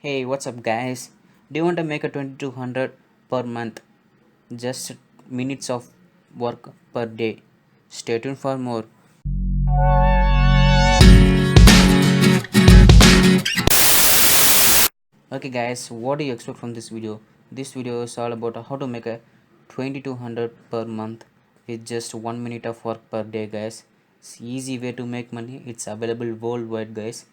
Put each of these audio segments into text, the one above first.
Hey, what's up, guys? Do you want to make a 2200 per month? Just minutes of work per day. Stay tuned for more. Okay, guys, what do you expect from this video? This video is all about how to make a 2200 per month with just 1 minute of work per day, guys. It's easy way to make money. It's available worldwide, guys.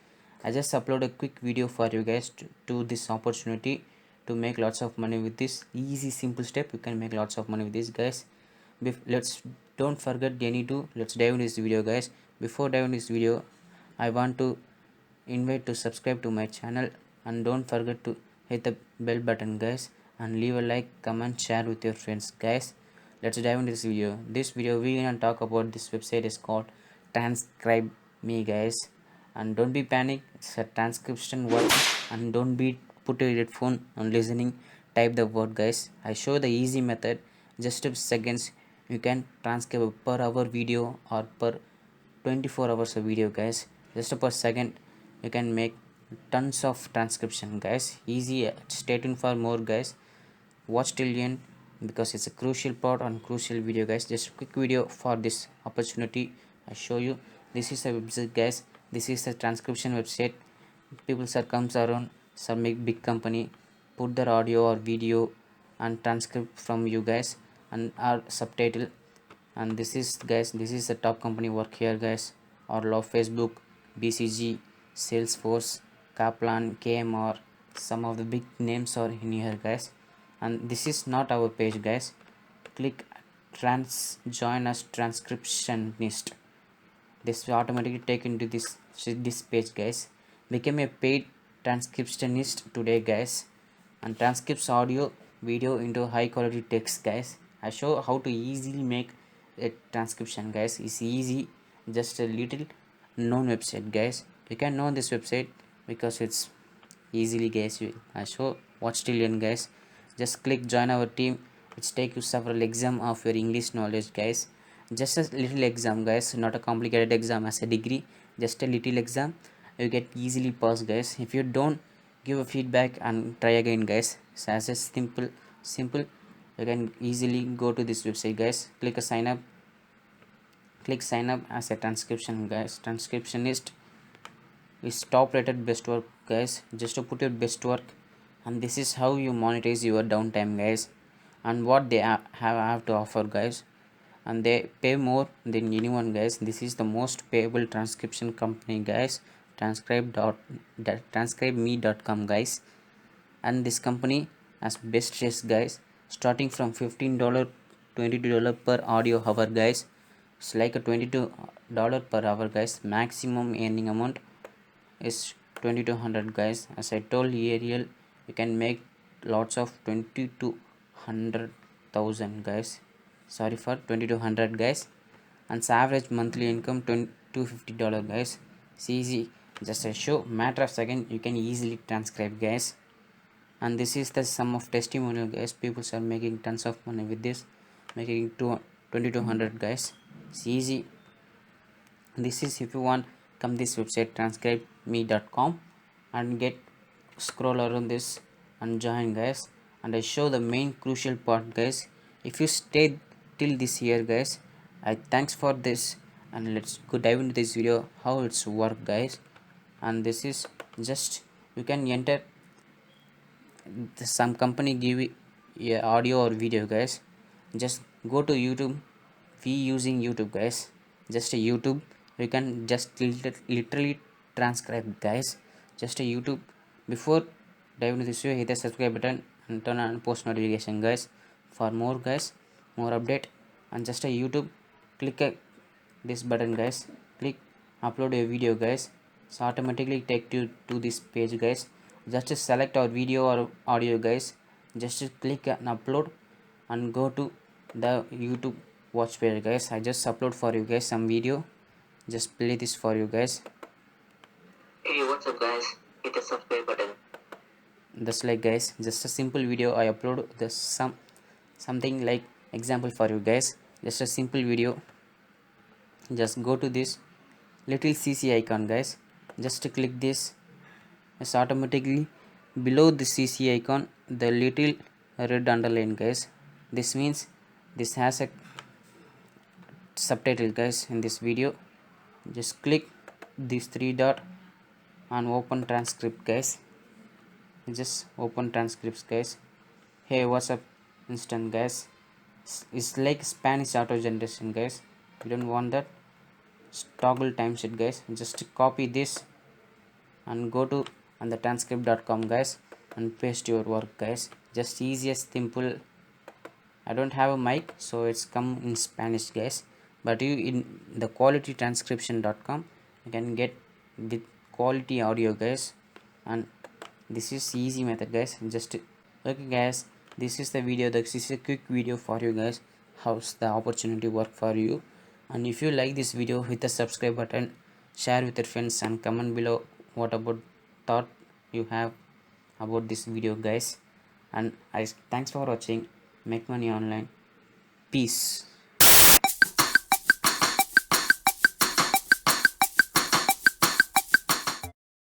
I just upload a quick video for you guys to this opportunity to make lots of money with this easy simple step. You can make lots of money with this, guys. Let's don't forget any to let's dive into this video, guys. Before diving into this video, I want to invite to subscribe to my channel and don't forget to hit the bell button, guys, and leave a like, comment, share with your friends, guys. Let's dive into this video. We gonna talk about this website is called transcribe me, guys. And don't be panic, it's a transcription word, and don't be put your headphone and listening, type the word, guys. I show the easy method, just a seconds you can transcribe per hour video or per 24 hours of video, guys. Just per second you can make tons of transcription, guys. Easy. Stay tuned for more, guys. Watch till end because it's a crucial part and crucial video, guys. Just a quick video for this opportunity. I show you. This is a website, guys. This is a transcription website. People sir comes around some big company, put their audio or video and transcript from you, guys, and our subtitle. And this is, guys, this is the top company work here, guys. Or love Facebook, BCG, Salesforce, Kaplan, KMR, some of the big names are in here, guys. And this is not our page, guys. Click join as transcriptionist. This will automatically take into this page, guys. Become a paid transcriptionist today, guys, and transcripts audio video into high quality text, guys. I show how to easily make a transcription, guys. It's easy, just a little known website, guys. You can know this website because it's easily, guys. I show watch till end, guys. Just click join our team. It's take you several exam of your English knowledge, guys. Just a little exam, guys, not a complicated exam as a degree, just a little exam. You get easily pass, guys. If you don't, give a feedback and try again, guys. So as a simple you can easily go to this website, guys. Click a sign up. Click sign up as a transcription, guys. Transcriptionist is top rated best work, guys. Just to put your best work, and this is how you monetize your downtime, guys, and what they have to offer, guys. And they pay more than anyone, guys. This is the most payable transcription company, guys. transcribeme.com, guys. And this company has best rates, guys, starting from $15, $22 per audio hour, guys. It's like a $22 per hour, guys. Maximum earning amount is 2200, guys. As I told Ariel, you can make lots of 2200,000, guys. Sorry for 2200, guys. And its average monthly income $250, guys. It's easy, just a show matter of second you can easily transcribe, guys. And this is the sum of testimonial, guys. People are making tons of money with this, making 2200, guys. It's easy. This is, if you want, come this website transcribeme.com and get scroll around this and join, guys. And I show the main crucial part, guys. If you stayed till this year, guys, I thanks for this. And let's go dive into this video how it's work, guys. And this is just, you can enter some company give you audio or video, guys. Just go to YouTube. We using YouTube, guys. Just a YouTube, you can just literally transcribe, guys. Just a YouTube. Before dive into this video, hit the subscribe button and turn on post notification, guys, for more, guys, more update. And just a YouTube, click this button, guys. Click upload a video, guys. So automatically take you to this page, guys. Just to select our video or audio, guys. Just to click and upload and go to the YouTube watch page, guys. I just upload for you guys some video. Just play this for you, guys. Hey, what's up, guys? Hit the subscribe button. That's like, guys, just a simple video I upload. The something like example for you, guys. Just a simple video. Just go to this little CC icon, guys. Just to click this. It's automatically below the CC icon the little red underline, guys. This means this has a subtitle, guys. In this video, just click this three dot and open transcript, guys. Just open transcripts, guys. Hey, what's up instant, guys? It's like Spanish auto generation, guys. You don't want that, toggle timesheet, guys. Just copy this and go to on the transcript.com, guys, and paste your work, guys. Just easiest simple. I don't have a mic, so it's come in Spanish, guys, but you in the quality transcription.com you can get with quality audio, guys. And this is easy method, guys. Just okay, guys, this is the video. This is a quick video for you guys, how's the opportunity work for you. And if you like this video, hit the subscribe button, share with your friends, and comment below what about thought you have about this video, guys. And I thanks for watching. Make money online. Peace.